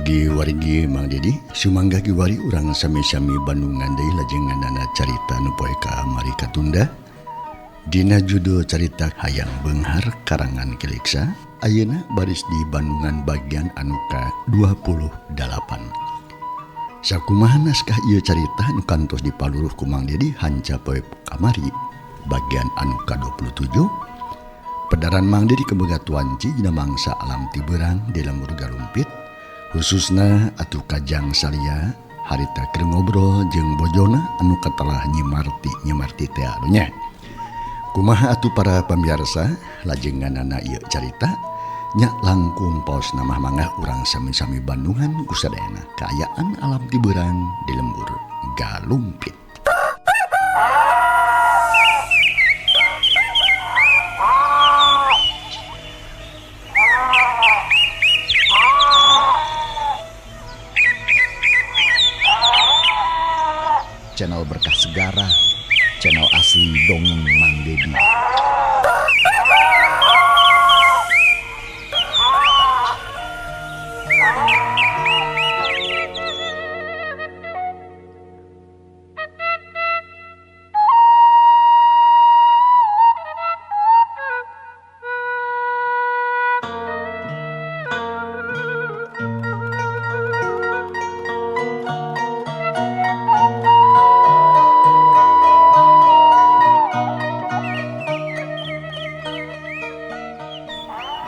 Wargi Mang Dedi sumangga kiwari urang sami-sami Bandungan deui lajenganana carita nu poe kamari katunda. Dina judul carita Hayang Beunghar karangan Kiliksa ayeuna baris di Bandungan bagian anu ka-28. Sakumaha naskah ieu carita nu kantos dipaluruh ku Mang Dedi hanca poe kamari bagian anu ka-27. Pedaran Mang Dedi kebega tuanci dina mangsa alam tibeurang di lembur galumpit. Khususna atuh Kajang Salia harita keur ngobrol jeung bojona anu katelah nyimarti teh anunya. Kumaha atuh para pamiarsa lajenganana ieu carita nya langkung paos nama mangga urang sami-sami Bandungan ku sadayana kaayaan alam tibeurang di lembur galumpit. Channel Berkah Segara, channel asli dongeng Mang Dedi.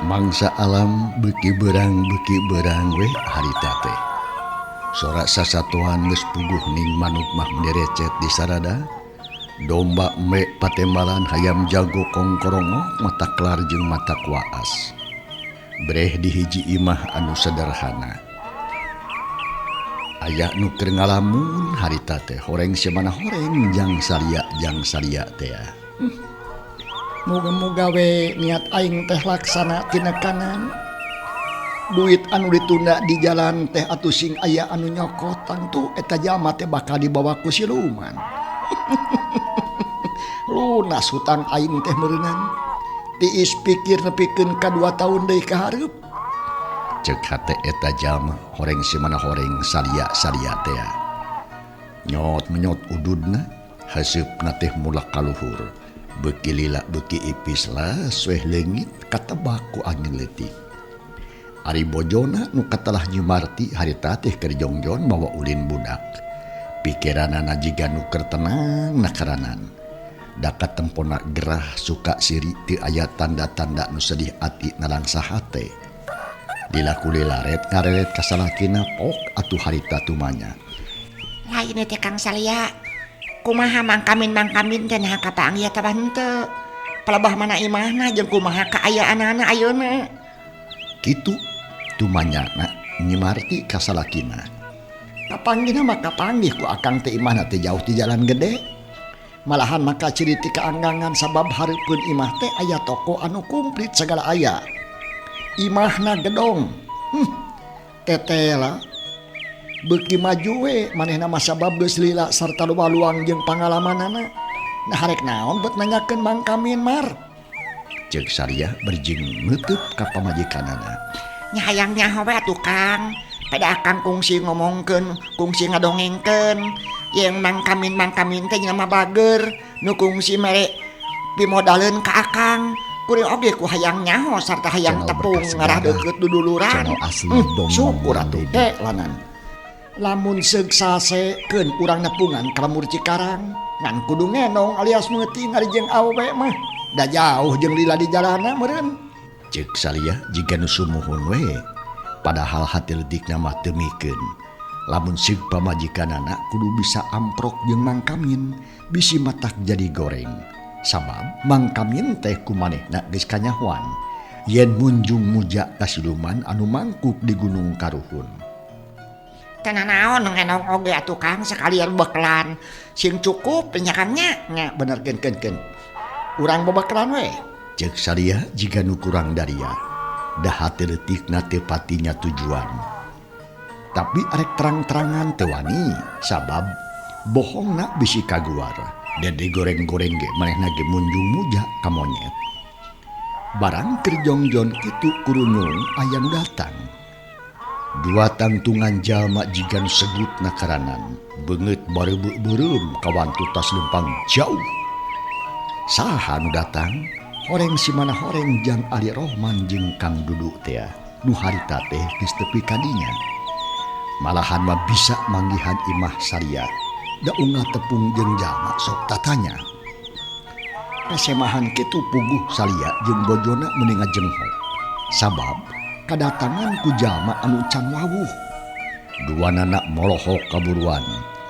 Mangsa alam beuki beurang we harita teh. Sorak sasatuan geus puguh ning manuk mah menderecet di sarada. Domba mek patembalan hayam jago kongkorongo mata kelar jeung mata kuaas. Breh di hiji imah anu sederhana. Aya nu keur ngalamun harita teh horeng semana horeng jang salia teh. Moga-moga we niat aing teh laksana tina kanan. Duit anu ditunda di jalan teh atuh sing aya anu nyokotan tuh eta jalma teh bakal dibawa ku siluman. Lunas hutang aing teh meureunnan. Tiis pikir nepikeun ka 2 tahun deui ka hareup. Ceuk hate eta jalma horeng semana horeng salia teh. Nyot ududna haseupna teh mulak kaluhur. Beuki lila beuki ipis lah sueh leungit katebak ku angin leutik. Ari bojona nu katelah nyimarti harita teh keur jongjon mawa ulin budak. Pikiranana jiga nu keur tenang nakaranan. Da katempona gerah suka siri teu aya tanda-tanda nu sedih ati nalangsa hate. Dilaku lilaret ngareret ka salakina pok atuh harita tumanya. Lain teh Kang Salia. Kumaha mangkamin teh nah kapanggih tah henteu. Palebah mana imahna jeung kumaha kaayaanana ayeuna. Kitu tumanyana nyimarti ka salakina. Kapanggihna mah kapanggih ku akang teh imahna teh jauh ti jalan gede. Malahan maka ciri ti kaanggangan sabab hareupeun imah teh aya toko anu komplit segala aya. Imahna gedong. Tetela beuki maju we manehna mah sabab geus lila sarta luang jeung pangalamanana. Nah harek naon bet nanyakeun Mang Kamin mar. Ceuk Saria berjing nutup ka pamajikanana. Nya hayang nyaho we atuh Kang. Pada akang kungsi ngomongkeun, kungsi ngadongengkeun. Yang Mang Kamin teh nya mah bager nu kungsi mere pimodaleun ka akang. Kuring oge ku hayang nyaho sarta hayang tepung ngarah deukeut duduluran. Channel asli dongeng Syukur Mang atuh Dedi. teh lanan. Lamun seug sasekeun urang nepungan ka Lemur Cikarang ngan kudu ngenong alias meuting ari jeung awewe mah da jauh jeung lila di jalanna meureun. Ceuk Salia jiga nu sumuhun we. Padahal hati leutikna mah teu mikeun. Lamun seug pamajikanana kudu bisa amprok jeung Mang Kamin bisi matak jadi goreng. Sabab Mang Kamin teh kumanehna geus kanyahoan yen munjung muja ka siluman anu mangkuk di Gunung Karuhun. Teu naon ngenong oge atuh Kang sakalian bekelan. Sing cukup nya Kang nya. Nya bener keun. Urang babaklan we. Ceuk Salia jiga nu kurang daria. Da hati leutikna teu patinya tujuan. Tapi arek terang-terangan teu wani sabab bohongna bisi kaguar. Dan digoreng-goreng ge manehna ge munjung muja ka monyet. Barang keur jongjon kitu kurunyung aya nu datang. Dua tangtungan jalma jigan segut nakaranan beungeut bareubeureum kawan tutas lempang jauh. Saha nu datang? Horeng si mana horeng Jang Ali Rohman jeung Kang Dudu teh nu harita teh geus tepi ka dinya. Malahan mah bisa manggihan imah saria da ungah tepung jeung jalma sok tatanya. Kasemahan kitu puguh salia jeung bojona meuni ngajenghok. Sabab kadatangan ku jalma anu can wawuh. Duanana molohok kaburuan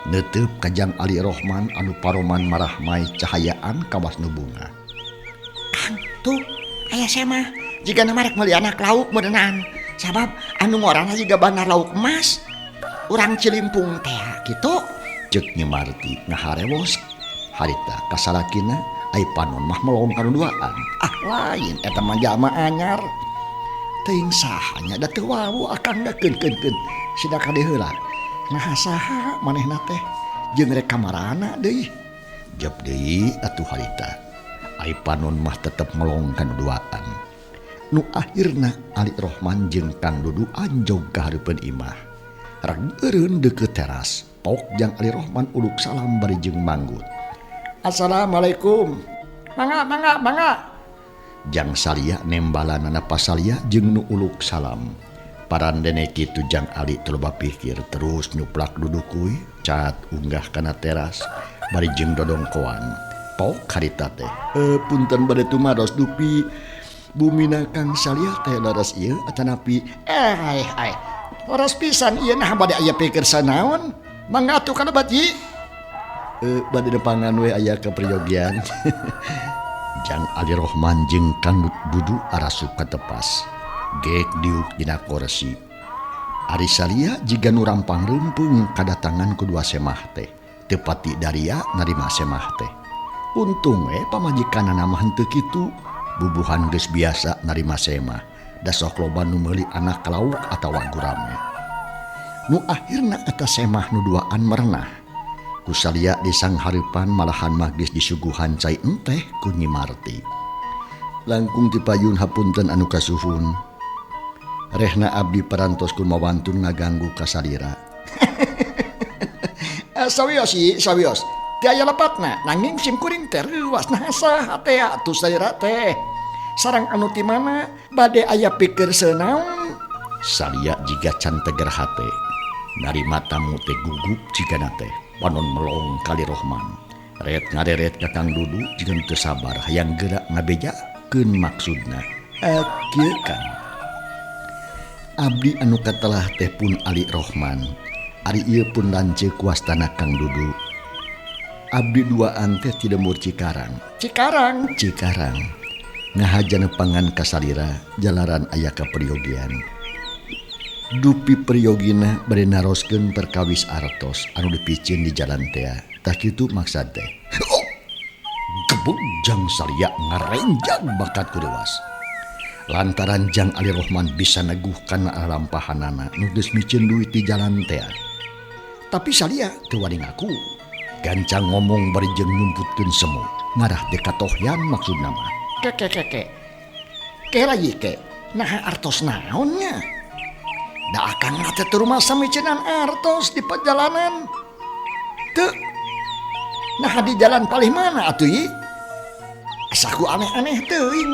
neuteup ka Jang Ali Rohman anu paroman marahmai cahayaan kawas nu bunga. Kang, tuh aya saya mah jika marek meuli anak lauk berenang. Sabab anu ngorana jiga bandar lauk emas. Urang Cilimpung teh kitu. Ceuk Nyemarti ngaharewos harita kasalakina ai panon mah melong kana duaan. Ah lain eta mah jalma anyar. Teuing sahanya da teu wawu akang da keun sida kade heula. Nah saha manehna teh jeung rek kamarana deui. Jep deui atuh harita. Ai panon mah tetep melong kana duaan. Nu akhirna Ali Rohman jeung Kang Dudu anjog ka hareupeun imah. Rag eureun deukeut teras. Pok Jang Ali Rohman uluk salam bari jeung manggut. Assalamualaikum. Mangga. Jang salia nembalanana pasalia jeung nu uluk salam. Parandene kitu Jang Ali teu loba pikir terus nyuplak dudukuy cat unggah kana teras bari jeung dodongkoan. Pok harita teh. Punten bade tumaros dupi bumina Kang salia teh laras ieu atanapi Hai. Laras pisan ieu nah bade aya pikir sanaon? Mangga atuh kana baji. Bade depangan we aya kepriyogian. Jang Ali Rohman jeung Kang Dudu arasup ka tepas. Geek diuk dina kursi. Ari salia jiga nu rampang reumpung kadatangan kedua semah teh. Teu pati daria narima semah teh. Untung we pamajikanana mah henteu kitu. Bubuhan geus biasa narima semah. Da sok loba nu meuli anak lauk atawa gurame. Nu akhirna eta semah nu duaan merenah. Kusalia di sang hareupan malahan mah geus disuguhan cai enteh ku Nyi Marti. Langkung dipayun hapunten anu kasuhun. Rehna abdi parantos kumawantun ngaganggu kasalira. Sawios. Teu aya lepatna nanging sim kuring teh ruas nah saha teh atuh salira teh. Sareng anu ti mana bade aya pikir senaon? Salia jiga can teger hate. Narima tamu teh gugup jigana teh. Panon melong kali Rohman. Ret ngaderet ka Kang Dudu jiga teu sabar hayang gerak ngabejakeun maksudna. Kieu Kang. Abdi anu katelah teh pun Ali Rohman. Ari ieu pun lanceuk kuastana Kang Dudu. Abdi duaan teh ti Demur Cikarang. Cikarang. Ngahajana pangan kasalira jalaran aya kapriyogian. Dupi priyogina bade naroskeun perkawis artos anu dipicieun di jalan teh. Tah kitu maksad teh. Gebuk Jang salia ngarenjang bakat kudewas. Lantaran Jang Ali Rohman bisa neguhkan lampahanana nu geus micieun duit di jalan teh. Tapi salia teu wani ngaku. Gancang ngomong bari jeung nyumputkeun semu. Ngarah dekatohyan maksudna mah. Ke lagi ke. Nah artos naonnya? Da akang teh teu rumasa micienan artos di perjalanan. Teu. Nah di jalan palih mana atuh ieu? Asaku aneh-aneh teuing.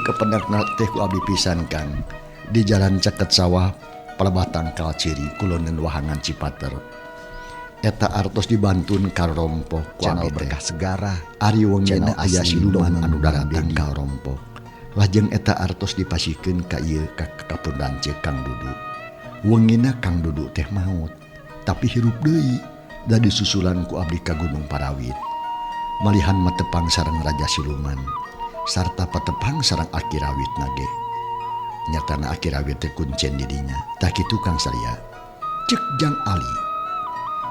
Kependakna teh ku abdi pisan Kang. Di jalan ceket sawah palabatang kal ciri kuloneun wahangan Cipater. Eta artos dibantun kal rompok Channel Berkah Segara. Ari wengena Channel aya asli siluman dongeng anu daratang Dendi. kal rompok. Lajeng eta artos dipasikeun ka ieu ka kapundan ceuk Kang Dudu. Wengina Kang Dudu teh maot, tapi hirup deui da disusulan ku abdi ka Gunung Parawit. Malihan matepang sareng Raja Siluman sarta patepang sareng Aki Rawit nage. Nyatana Aki Rawit teh kuncen di dinya. Tah kitu Kang salia. Ceuk Jang Ali.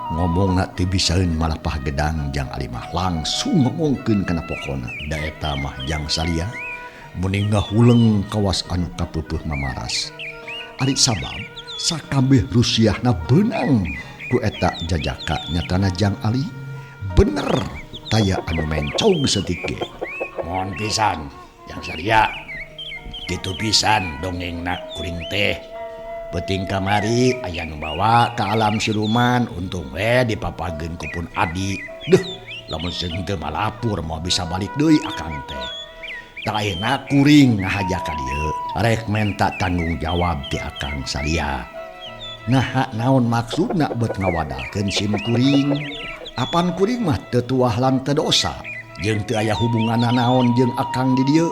Ngomongna teu bisaeun malapah gedang Jang Ali mah langsung ngomongkeun kana pokona. Da eta mah Jang salia muni ngahuleng kawas anu kapeupuh mamaras. Ari sabab sakabeh rusiahna beunang ku eta jajaka nyatana Jang Ali bener taya anu mencong setike. Mohon pisan Jang salia. Kitu pisan dongengna kuring teh. Peting kamari aya nu bawa ke alam siluman untung dipapageun ku pun Adi. Duh, lamun seung teu malapur mau bisa balik deui akang teh. Tak ayeuna kuring ngahajak ka dieu, rek menta tanggung jawab ti akang salia. Nah, naon maksudna beut ngawadalkeun sim kuring? Apan kuring mah teu tuah lan teu dosa, jeung teu aya hubunganna naon jeung akang di dieu.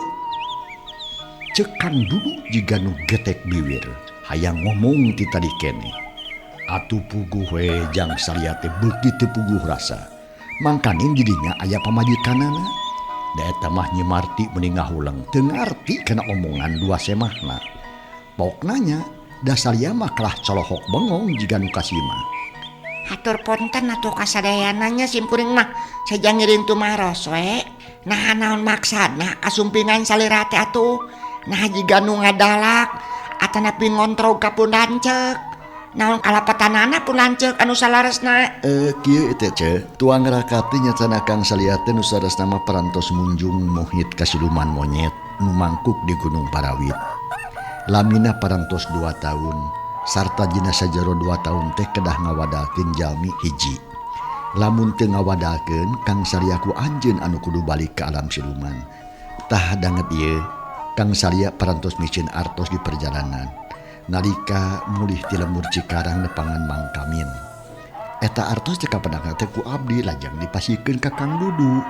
Ceuk Kang Dudu jiga nu getek biwir, hayang ngomong ti tadi keneh. Atuh puguh we jang salia teh beuki teu puguh rasa. Mangkanin didinya aya pamajikanana. Da eta mah Nyi Marti mending ngahuleng teu ngarti kana omongan dua semahna. Poknanya da salia mah kalah colohok bengong jiga nu kasima. Hatur ponten atuh kasadayananya sim kuring mah saja ngiring tumaros we. Nah naon maksudna kasumpingan salira teh atuh. Nah jiga nu ngadalak atanapi ngontrol ka pun lanceuk. Naon kalapatanana pun lanceuk anu salaresna. Kieu teh ce, tuang rakati nyatana Kang salia teh nu saresna mah parantos munjung muhit kasiluman monyet nu mangkuk di Gunung Parawit. Lamina parantos 2 tahun. Sarta jina sajero 2 tahun teh kedah ngawadalkeun jalmi hiji. Lamun teu ngawadalkeun Kang salia ku anjeun anu kudu balik ke alam siluman. Tah danget ieu Kang salia parantos micin artos di perjalanan. Nalika mulih ti lembur Cikarang nepangan Mang Kamin. Eta artos teh kapadang teh ku abdi lajang dipasikeun ka Kang Dudu.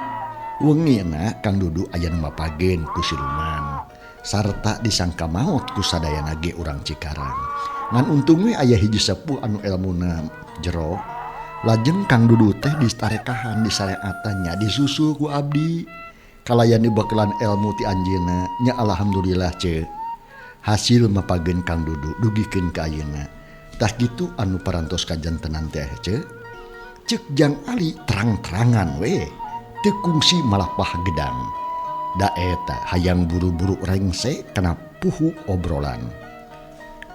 Wengina Kang Dudu aya nu mapageun ku siluman. Sarta disangka maot ku sadayana ge urang Cikarang. Ngan untung we aya hiji sepuh anu elmuna jero. Lajeng Kang Dudu teh distarekahan disareatannya disusul ku abdi. Kalayan dibakelan ilmu ti anjeunna nya alhamdulillah ce. Hasil mapageun Kang Dudu dugikeun ka ayeuna. Tah kitu anu parantos kajantenan teh ce. Ceuk Jang Ali terang-terangan we teu kungsi malah pahgedang. Da eta hayang buru-buru rengse kana puhu obrolan.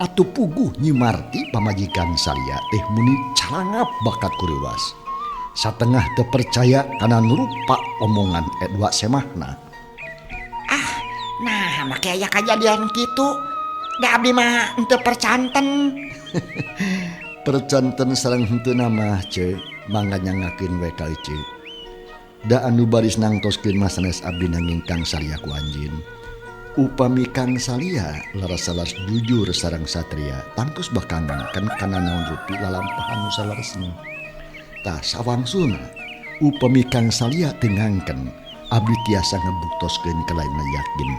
Atuh puguh Nyi Marti pamajikan salia teh muni calangap bakat kuriwas. Satengah teu percaya kana nurupa omongan dua semahna. Nah make aya kajadian kitu. Da abdi mah henteu percanten. Percanten sareng henteu mah ce, mangga nyangakeun we ka ece. Da anu baris nangtoskeun mah sanes abdi nanging Kang salia ku anjeun. Upami Kang salia laras-laras jujur sareng satria, tangtus bakangangkeun kana naon rupi lalampahan nu salaresna. Tah sawangsuna upami Kang salia teu ngangken, abdi tiasa ngebuktoskeun kalaina yakin.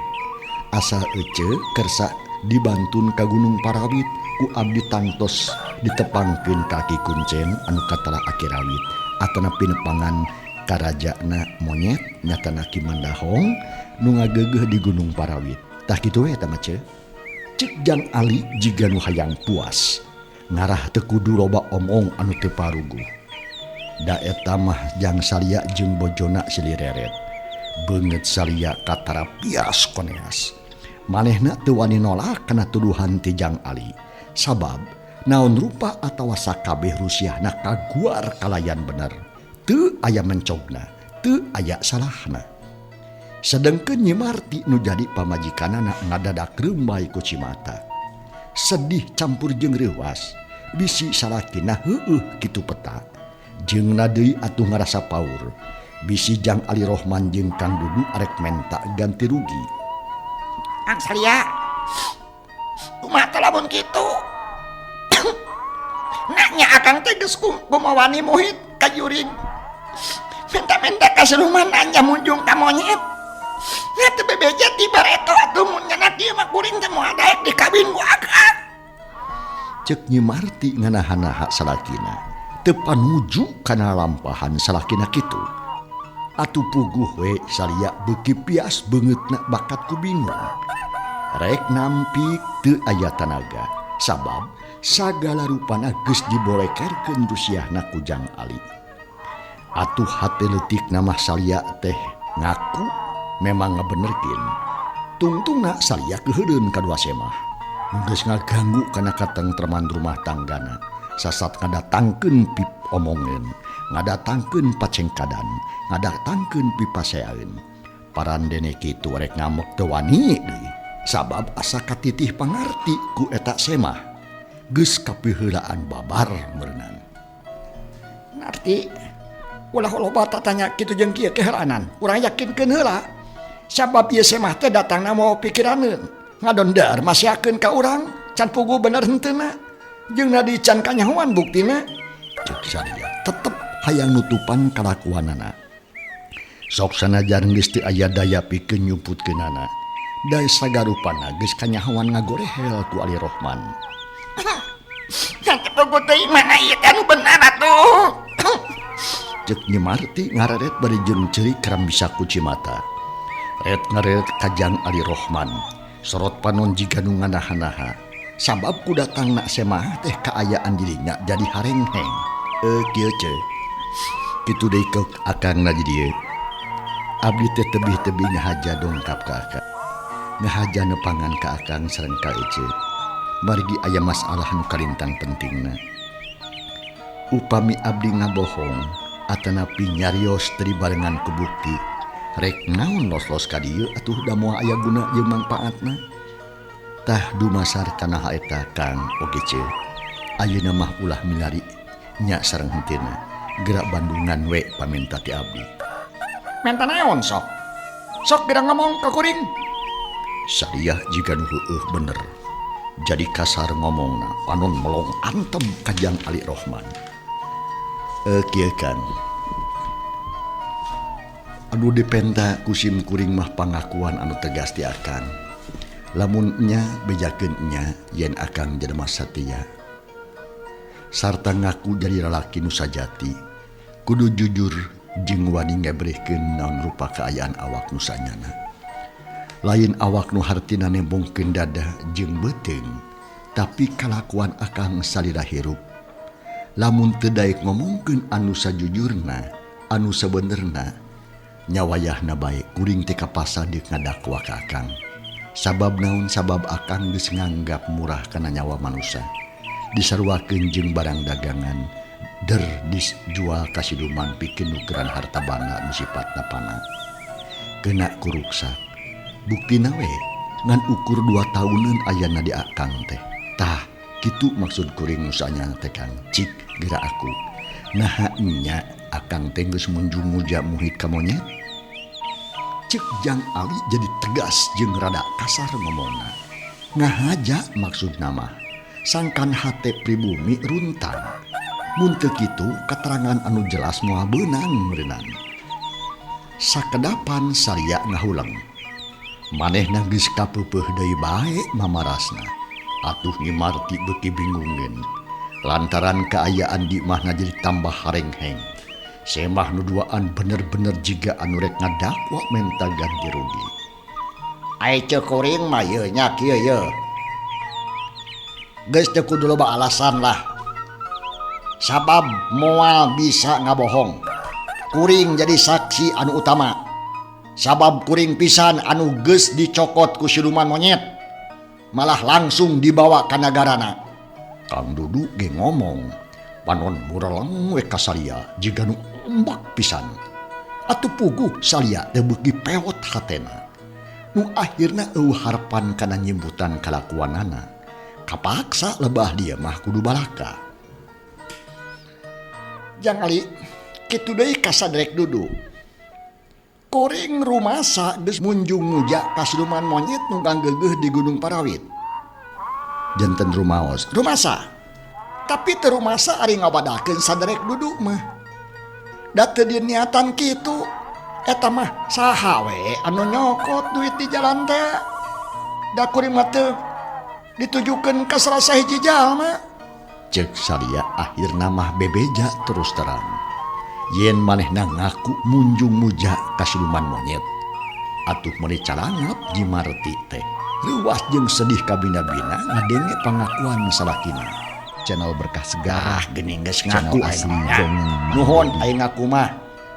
Asal ece kersa dibantun ka Gunung Parawit ku abdi tangtos ditepangkeun kaki kuncen anu katara Akirawit atanapi nepangan karajana monyet nyatana Ki Mandahong nu ngageugeuh di Gunung Parawit. Tah kitu we eta mah ce. Ceuk Jang Ali jiga nu hayang puas. Ngarah teu kudu loba omong anu teu paruguh. Da eta mah Jang salia jeung bojona silireret. Beungeut salia katara pias koneas. Manehna teu wani nolak kana tuduhan ti Jang Ali. Sabab naon rupa atawa sakabeh rusiahna kaguar kalayan bener. Teu aya mencogna, teu aya salahna. Sedengkeun Nyi Marti nu jadi pamajikanana ngadadak reumbay ku Cimata. Sedih campur jeung reuwas, bisi salakina heueuh kitu peta. Jeungna deui atuh ngarasa paur. Bisi Jang Ali Rohman jeung Kang Dudu arek menta ganti rugi. Kang salia. Kumaha teh lamun kitu? Nanya akang teh geus kumawani muhit ka juring. Menta-menta ka siluman anya munjung ka monyet. Nya teu bebeja ti bareto atuh mun nyanak ieu mah kuring teh moal daek dikawin ku akang. Ceuk Nyi Marti nganahan-naha salakina. Teu panuju kana lampahan salakina kitu. Atuh puguh we salia beuki pias beungeutna bakat ku bingung. Rek nampik teu aya tanaga. Sabab sagala rupana geus dibolekerkeun rusiahna ku Jang Ali. Atuh hate leutik namah salia teh ngaku memang ngabenerkeun. Tungtungna salia keuheureun kadua semah. Geus ngaganggu kana katentreman rumah tanggana. Sasat ngadatangkeun pip omongeun, ngadatangkeun pacengkadan, ngadatangkeun pipaseaeun. Parandene kitu rek ngamek teu wani deui. Sabab asa katitih pangarti ku eta semah. geus kapiheulaan babar merenang. Ngerti ulah loba tanya kitu jeung kieu keheranan urang yakinkeun heula sabab ieu semah teh datangna mau pikiraneun ngadondar masyakeun ka urang can pugu bener henteuna jeung nadi can kanyahoan buktina Cek saria tetep hayang nutupan kalakuanana. Sok sanajan geus teu aya daya pikeun nyumputkeunana, da sagarupana geus kanyahoan ngagorehel ku Ali Rohman. can pugu teh mana ieu anu bener atuh. Cek Nyimarti ngareret bari jeung ceurik karam bisa kuci mata. Ret ngareret kajang Ali Rohman. Sorot panon jiga nu nganaha-naha. Sabab ku datangna semah teh kaayaan dirinya jadi harengheng. Kieu ce. Kitu deui ke akangna di dieu. Abdi teh tebih-tebih ngahaja dongkap ka akang. Ngahaja nepangan ka akang sareng ka ece. Margi aya masalah nu kalintang pentingna. Upami abdi ngabohong atanapi nyarios teri barengan ku bukti rek naon los-los ka dieu atuh da moal aya guna jeung mangpaatna tah dumasar kana haeta Kang oge ce ayeuna mah ulah milari nya sareng henteuna gerak Bandungan we paminta ti abdi. Menta naon sok geura ngomong ka kuring. Sariah jika nu heueuh bener jadi kasar ngomongna panon melong antem kajang Ali Rohman. Kieu kan anu dipenta kusim kuring mah pangakuan anu tegas ti akang lamun nya bejakeun nya yen akang jelema satia sarta ngaku jadi lalaki nu sajati kudu jujur jeung wani ngabrehkeun naon rupa kaayaan awak nu sanyana lain awak nu hartina nembongkeun dada jeung beuteung tapi kalakuan akang salira hirup lamun teu daek ngomongkeun anu sajujurna anu sabenerna nyawayahna bae kuring teh kapasa deuk ngadakwa ka akang sabab naon sabab akang geus nganggap murah kana nyawa manusia disarwakeun jeung barang dagangan der dijual ka siluman pikeun nukeran harta banda nu sifatna panah kena kuruksak buktina we ngan ukur 2 tahunan ayana di akang teh tah kitu maksud kuring nusanya teh Kang cik geura aku naha nya akang teh geus munjung muja muhit ka monyet. Cek Jang Ali jadi tegas jeung rada kasar ngomongna ngahaja maksud nama sangkan hate pribumi runtang mun teu kitu keterangan anu jelas moal beunang meureunang. Sakedapan saria ngahulang manehna geus kapeupeuh deui bae mamarasna atuh Nyimarti beuki bingungkeun lantaran kaayaan di mahna jadi tambah harengheng semah nu duaan bener-bener jiga anu rek ngadakwa menta ganti rugi. Ai ceu kuring mah yeu nya kieu yeu geus teu kudu loba alasan lah sabab moal bisa ngabohong kuring jadi saksi anu utama sabab kuring pisan anu geus dicokot ku siluman monyet malah langsung dibawa ka nagarana. Kang Dudu ge ngomong panon mureleng we ka salia jiga nu ombak pisan atuh puguh salia teu beuki peot hatena nu akhirna eueuh harapan kana nyimbutan kalakuanana kapaksa lebah dia mah kudu balaka. Jang Ali kitu deui ka saderek Dudu kuring rumasa geus munjung muja ka siluman monyet nu ganggeugeuh di Gunung Parawit. Janten rumaos rumasa tapi teu rumasa ari ngabadakeun saderek Dudu mah da teu diniatan kitu eta mah saha we anu nyokot duit di jalan teh da kuring mah teu ditujukeun ka salah sahiji jalma. Cek salia akhirna mah bebeja terus terang yen manehna ngaku munjung muja ka siluman monyet atuh meuli calangap Nyimarti teh ruas jeung sedih ka bina-bina ngadenge pangakuan salakina. Channel Berkah Segarah geuning geus channel ngaku asli aing dongeng nuhun aing ngaku mah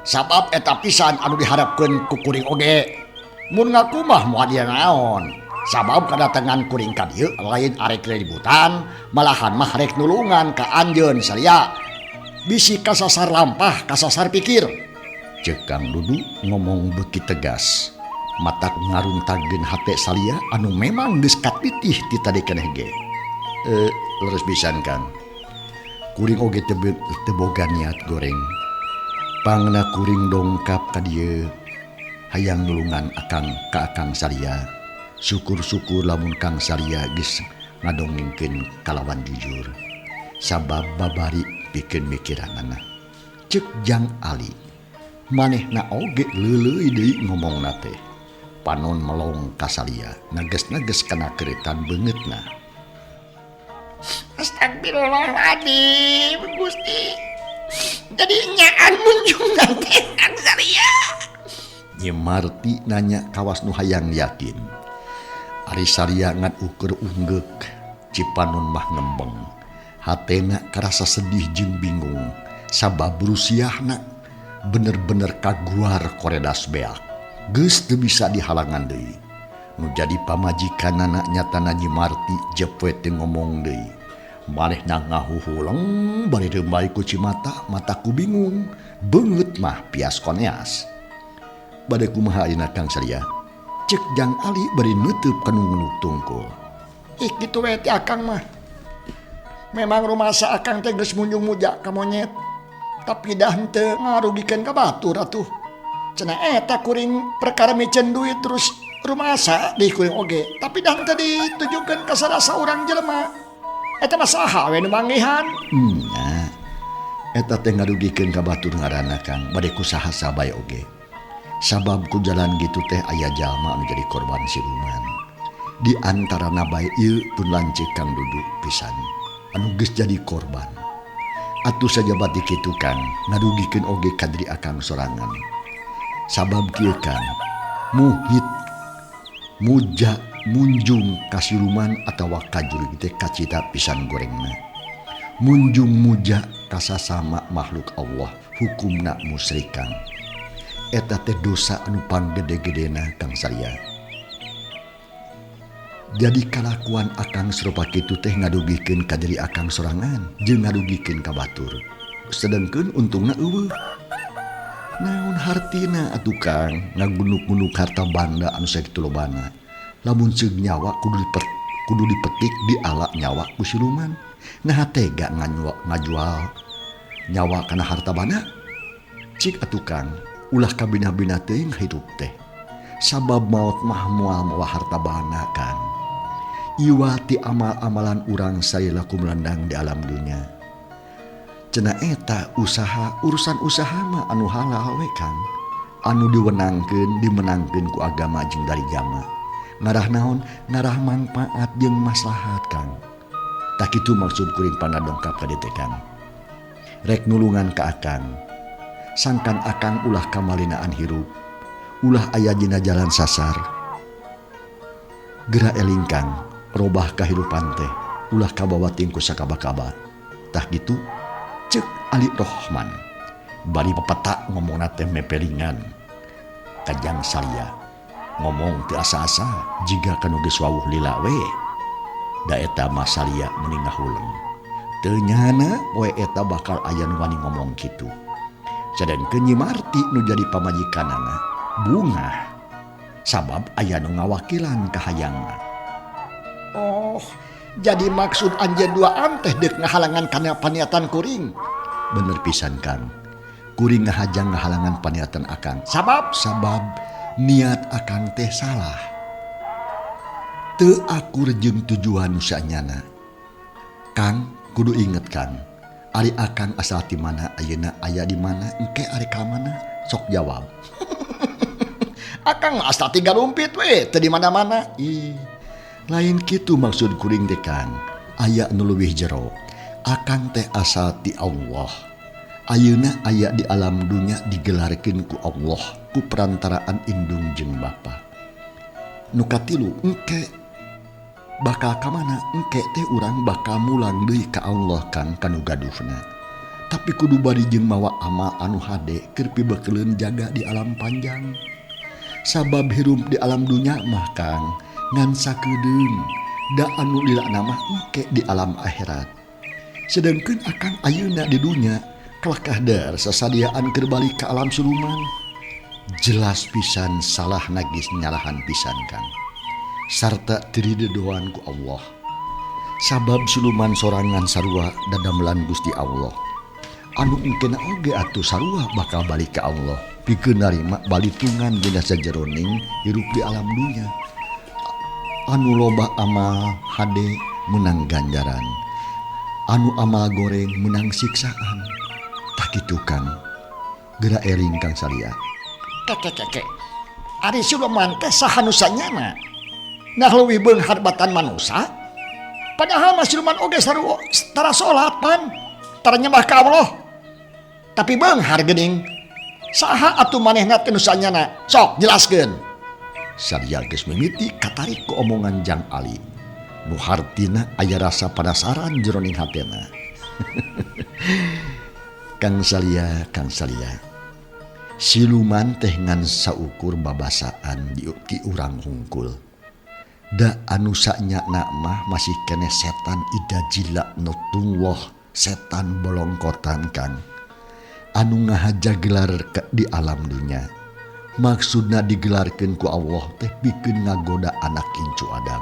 sabab eta pisan anu diharapkeun ku kuring oge mun ngaku mah moal dia naon sabab kadatangan kuring ka dieu lain arek ributan malahan mah rek nulungan ka anjeun salia bisi kasasar lampah kasasar pikir. Cek Kang Dudu ngomong beuki tegas matak ngaruntageun hate salia anu memang geus katitih ti tadi keneh ge. leres pisan Kang. Kuring oge teboga niat goreng. Pangna kuring dongkap ka dieu hayang nulungan ka Akang Saria. Syukur-syukur lamun Kang Saria geus ngadongengkeun kalawan jujur. Sabab babari pikeun mikiranana. Ceuk Jang Ali. Manehna oge leuleuy deui ngomongna teh. Panon melong ka Saria, nages-nages kana keretan beungeutna. Astagfirullahaladzim, Gusti. Jadi nyaan munjungan teh Kang Saria. Nyi Marti nanya kawas nu hayang yakin. Ari Saria ngan ukur unggek, Cipanon mah ngembeng. Hatena karasa sedih jeung bingung, sabab rusiahna bener-bener kaguar koredas beak. Geus teu bisa dihalangan deui. Nu jadi pamajikanana nyatana Nyi Marti jepoe teu ngomong deui. Manehna ngahuhuleng bari rembay ku Cimata, mataku bingung. Beungeut mah pias koneas. Bade kumaha ayeuna Kang Saria? Ceuk Jang Ali bari neuteub ka nu tungkul. Ih kitu we ti Akang mah. Memang rumasa Akang teh geus munjung muja ka monyet. Tapi dah henteu ngarugikeun ka batur atuh. Cenah eta kuring perkara micen duit terus rumasa di kuring oge. Tapi dah henteu ditujukeun ka sadasa urang jelema. Eta mah saha we nu manggihan? Nya. Eta teh ngarugikeun ka batur ngaranna Kang, bade kusaha sabae oge. Sabab ku jalan gitu teh aya jalma anu jadi korban siluman. Di antarana bae ieu pun lancik Kang Dudu pisan anu geus jadi korban. Atuh saja bati kitu Kang, ngarugikeun oge ka diri Akang sorangan. Sabab kieu Kang, muhit muja munjung ka siluman atawa ka jurig teh kacita pisan gorengna. Munjung muja ka sasama makhluk Allah, hukumna musyrik Kang. Eta teh dosa anu panggede-gedena Kang Saria. Jadi kalakuan Akang serupa kitu teh ngadugikeun ka diri Akang sorangan jeung ngadugikeun ka batur. Sedengkeun untungna eueuh. Naon hartina atuh Kang ngagunuk-gunuk harta banda anu sakitu lobana. Lamun ceug nyawa kudu dipetik diala nyawa ku siluman. Nah tega ngajual nyawa kana harta banda. Cik atuh Kang, ulah kabina-bina teuing hidup teh. Sabab maut mah moal mawa harta banda Kang. Iwa ti amal-amalan urang saela kumlandang di alam dunia. Cenah eta urusan usaha mah anu halal we Kang. Anu dimenangkeun ku agama jeung dari jama. Ngarah naon? Ngarah manfaat jeung maslahat Kang. Tak kitu maksud kuring panda dongkap ka dieu teh Kang. Rek nulungan ka Akang. Sangkan Akang ulah kamalinaan hirup. Ulah aya dina jalan sasar. Geura eling Kang, robah kahirupan teh. Ulah kabawa tingku sakaba-kaba. Tah kitu ceuk Ali Rohman bari pepeta ngomongna teh mepelingan ka Jang Saria. Ngomong teu asa-asa jiga kanu geus wawuh lila we. Da eta mah Saria mending ngahuleng. Teu nyana poe eta bakal aya nu wani ngomong kitu. Sadengkeun Nyi Marti nu jadi pamajikanana bungah sabab aya nu ngawakilan ka hayangna. Oh, jadi maksud anjeun duaan teh deuk ngahalangan kana paniatan kuring. Bener pisan Kang. Kuring ngahajang ngahalangan paniatan Akang. Sabab niat Akang teh salah. Teu akur jeung tujuan nu saenyana. Kang kudu inget Kang. Ari Akang asal ti mana ayeuna aya di mana engke ari ka mana sok jawab. Akang asal ti garumpit we teu di mana-mana. Ih, lain kitu maksud kuring teh Kang. Aya nu leuwih jero. Akang teh asal ti Allah. Ayeuna aya di alam dunya digelarkeun ku Allah ku perantaraan indung jeung bapa. Nu katilu engke bakal ka mana? Engke teh urang bakal mulang deui ka Allah Kang kanu gaduhna. Tapi kudu bari jeung mawa amal anu hade keur pibeukeun jaga di alam panjang. Sabab hirup di alam dunya mah Kang ngan sakedeung da anu lilana mah engke di alam akhirat. Sedengkeun Akang ayeuna di dunya kelakah dar sasadiaan keur balik ka alam siluman. Jelas pisan salah nagis nyalahan pisan Kang. Sarta teu didoan ku Allah. sabab siluman sorangan sarua dadamelan Gusti Allah. Anu engkena oge atuh sarua bakal balik ke Allah pikeun narima balitungan dina sajeroning hirup di alam dunya. Anu loba amal hade menang ganjaran, anu amal goreng menang siksaan. Tak kitu Kang, geura eling Kang Salia. Keke ari siluman teh saha nu sanyana nah leuwih beunghar batan manusia padahal mah siluman oge sarua tara salatan tara nyembah ka Allah tapi beunghar geuning saha atuh manehna teh nu sanyana sok jelaskeun. Salia geus mimiti katarik ku omongan Jang Ali nu hartina aya rasa penasaran jroning hatena. Kang Salia siluman teh ngan saukur babasaan di urang hungkul. Da anu sanyana mah masih kene setan ida jila nutullah setan bolongkotan Kang. Anu ngahaja gelar di alam dunya. Maksudna digelarkeun ku Allah teh pikeun ngagoda anak incu Adam.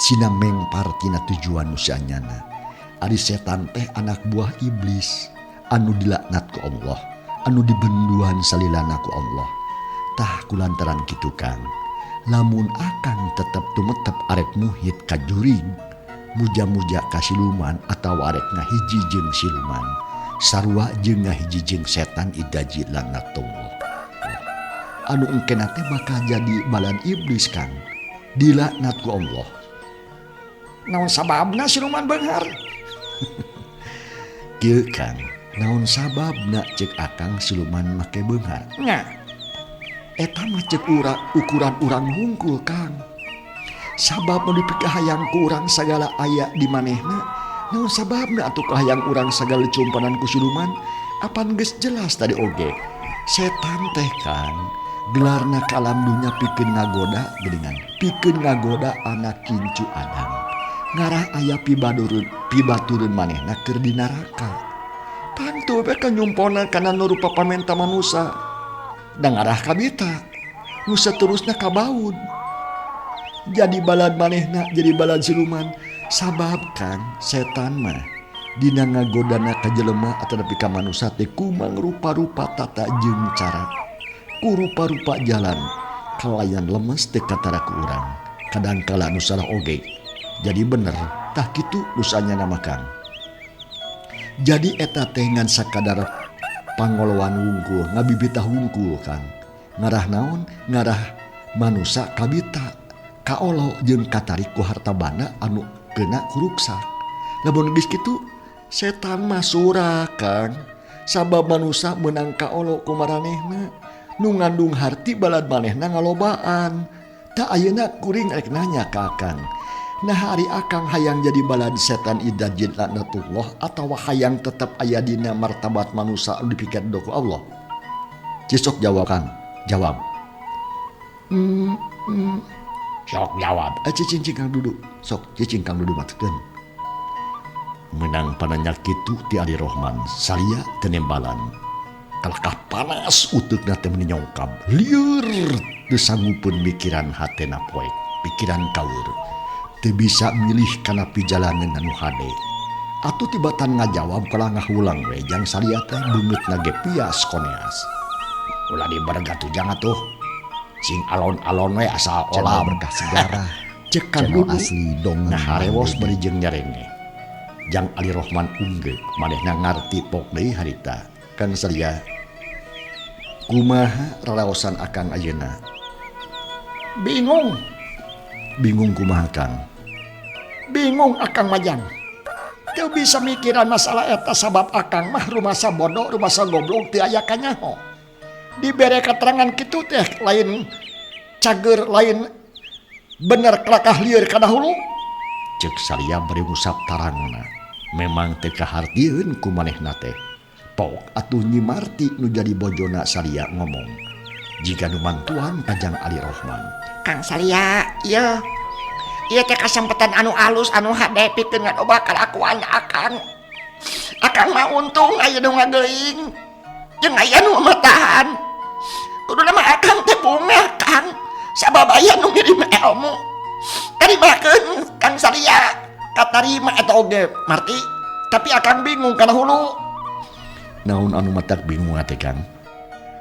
Sina mengpar tina tujuan nu sanyana. Ari setan teh anak buah iblis anu dilaknat ku Allah. Anu dibenduhan salilana ku Allah. Tah kulantaran kitu Kang, lamun akang tetep tumetep arek muhit ka jurig muja-muja ka siluman atawa arek ngahiji jeung siluman sarua jeung ngahiji jeung setan idaji lanatullah. Anu engkena teh bakal jadi balan iblis Kang, dilaknat ku Allah. Naon sababna siluman beunghar? Kieu Kang, naon sababna cek akang siluman make beunghar? Nya, Eta mah cek ukuran urang hungkul Kang. Sabab nu dipikahayang ku urang sagala aya di manehna, naon sababna atuh kahayang urang sagala cumpanan ku siluman? Apan geus jelas tadi oge. Setan teh Kang, gelarna ka alam dunya pikeun ngagoda geuningan, pikeun ngagoda anak kincu Adam. Ngarah aya pibatureun manehna keur di neraka. Pantu we ka nyumpona kana nu rupa pamenta manusia. Da ngarah ka bita, nu saterusna ka baud. Jadi balad manehna jadi balad siluman. Sabab kan setan mah dina ngagodana ka jelema ataupun ka manusia teh kumang rupa-rupa tata jeung cara. Ku rupa-rupa jalan kalayan lemes teh katara ku urang. Kadangkala nu salah oge. Jadi bener tah kitu dosanya nama Kang. Jadi eta teh ngan sakadar pangolowan wungkul ngabibitah wungkul Kang. Ngarah naon? Ngarah manusia kabita kaolo jeung katarik ku harta banda anu kena kuruksak. Lamun geus kitu setan mah surah Kang. Sabab manusia meunang kaolo ku maranehna nu ngandung harti balad manehna ngalobaan. Da ayeuna kuring rek nanya ka Akang. Nah hari akang hayang jadi balad setan idajin laknatullah atau hayang tetap aya dina martabat manusia dipikir doku Allah? Cisok jawab Kang, jawab. Sok jawab. Cicing Kang Dudu, sok cicing Kang Dudu maksudkeun. Menang pananya kitu ti Ali Rohman, salia tenembalan. Kalakah panas uteukna teh menyongkab, lieur teu sanggupeun mikiran hatena poek, pikiran kaur. Teu bisa milih kana pijalanan anu hade. Atuh tibatan ngajawab kala ngahulang we jang salia teh beungeutna ge pias koneas. Ulah dibergatu jang atuh. Sing alon-alon we asal olah Berkah sejarah. Cek Kang Dudu asli dong nah harewos bari jeung nyarenge. Jang Ali Rohman unggeh manehna ngarti pok deui harita. Kang salia kumaha raraosan akang ayeuna? Bingung kumaha Kang? bingung akang majang. Teu bisa mikiran masalah eta sabab akang mah rumasa bodoh, rumasa goblok teu aya kanyaho. Dibere keterangan kitu teh lain cager, lain bener kelakah lieur ka dahulu. Cek salia bari ngusap tarangna. Memang teu kahartieun ku manehna teh. Pok atuh Nyi Marti nu jadi bojona salia ngomong. Jika nu mantuan Kajang Ali Rohman. Kang Salia, ieu teh kasempatan anu alus anu hade pikeun ngadoba kalakuan akang. Akang mah untung aya nu ngageuing jeung aya nu matahan. Kuduna mah akang teh bungah Kang, sabab aya nu ngirim ilmu. Kadimakeun Kang Salia, katarima eta oge Marti tapi akang bingung kana hulu Naon anu matak bingung teh Kang?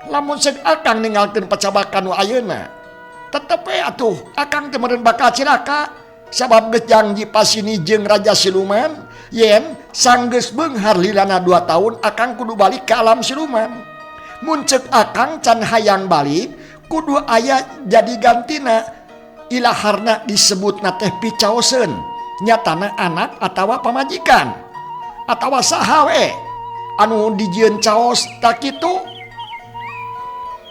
lamun seg akang ninggalkeun pacabakan nu ayeuna tetep we atuh akang teh meureun bakal cilaka sabab geus janji pasini jeung Raja Siluman yen sanggeus beunghar lilana 2 tahun akang kudu balik ke alam siluman mun ceuk akang can hayang balik kudu aya jadi gantina ilaharna disebutna teh picaoseun nyatana anak atawa pamajikan atawa saha we anu dijieun caos tak kitu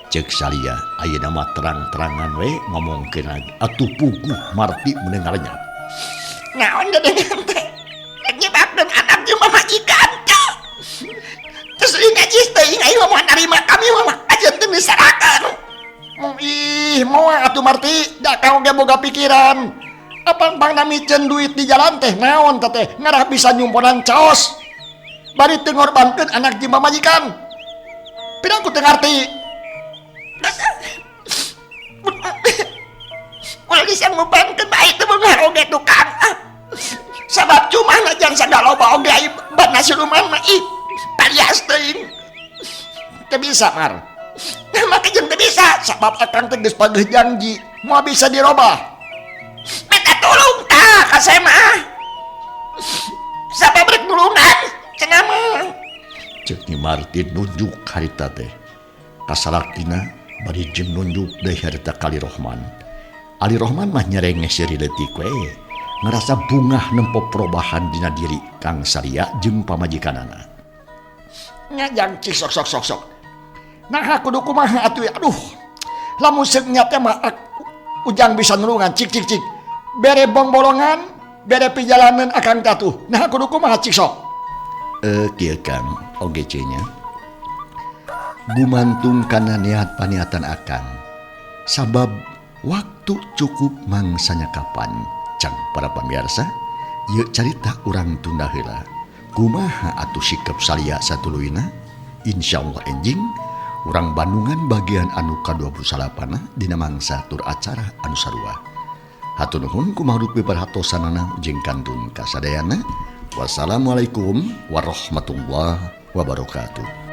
Cek Salia ayeuna mah terang-terangan we ngomongkeun lagi atuh puguh Marti mendengarnya. Naon dedengan teh nyebabkeun anak jeung pamajikan teh terus ngajis teuing ayeuna moal narima kami mah ajeun teu disarakeun. Ih moal atuh Marti da kau ge boga pikiran apa bang namikeun duit di jalan teh naon teh ngarah bisa nyumponan caos bari teu ngorbankeun anak jeung pamajikan pidang ku teu ngarti Ulah bisa ngubankeun bae teu beunghar oge tukang. Sabab cuma najan sagaloba oge aya badna siluman mah ih palias teuing. teu bisa Mar maka jeung teu bisa sabab akang teh geus pageuh janji moal bisa dirobah Minta tulung tah ka saya mah. Sabab rek nulungan cenah mah. Cek ni Marti nunjuk harita teh. Kasalaktina bari jeung nunjuk deui harita ka Ali Rohman. Ali Rohman mah nyerengeh seri leutik we. Ngerasa bungah nempo perubahan dina diri Kang Salia jeung pamajikanana. ngajang cik sok nah kudu kumaha atuh ya aduh lamun seuk nya teh mah ujang bisa nulungan cik bere bong bolongan bere pijalanan akang tatuh nah kudu kumaha cik sok Kieu Kang oge nya. Gumantung kana niat paniatan akang. Sabab waktu cukup mangsanya kapan cang para pamirsa ieu carita urang tunda heula. Kumaha atuh sikap Salia satuluina? Insyaallah enjing urang Bandungan bagian anu ka-28 dina mangsa tur acara anu sarua. Hatur nuhun kumaha piparhatosanana jeung kantun kasadayana. Wassalamualaikum warahmatullahi wabarakatuh.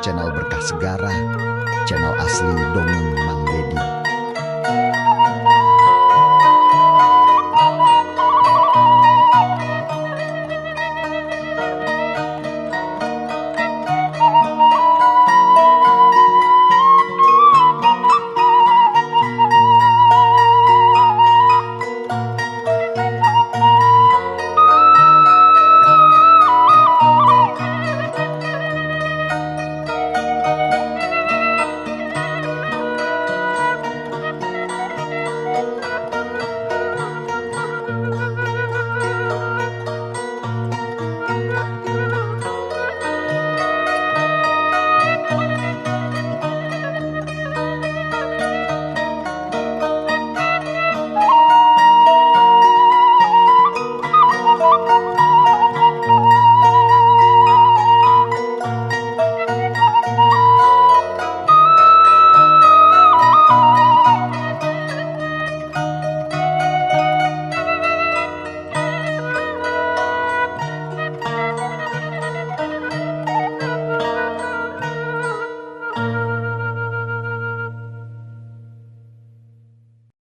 channel Berkah Segara, channel asli dongeng Mang Dedi.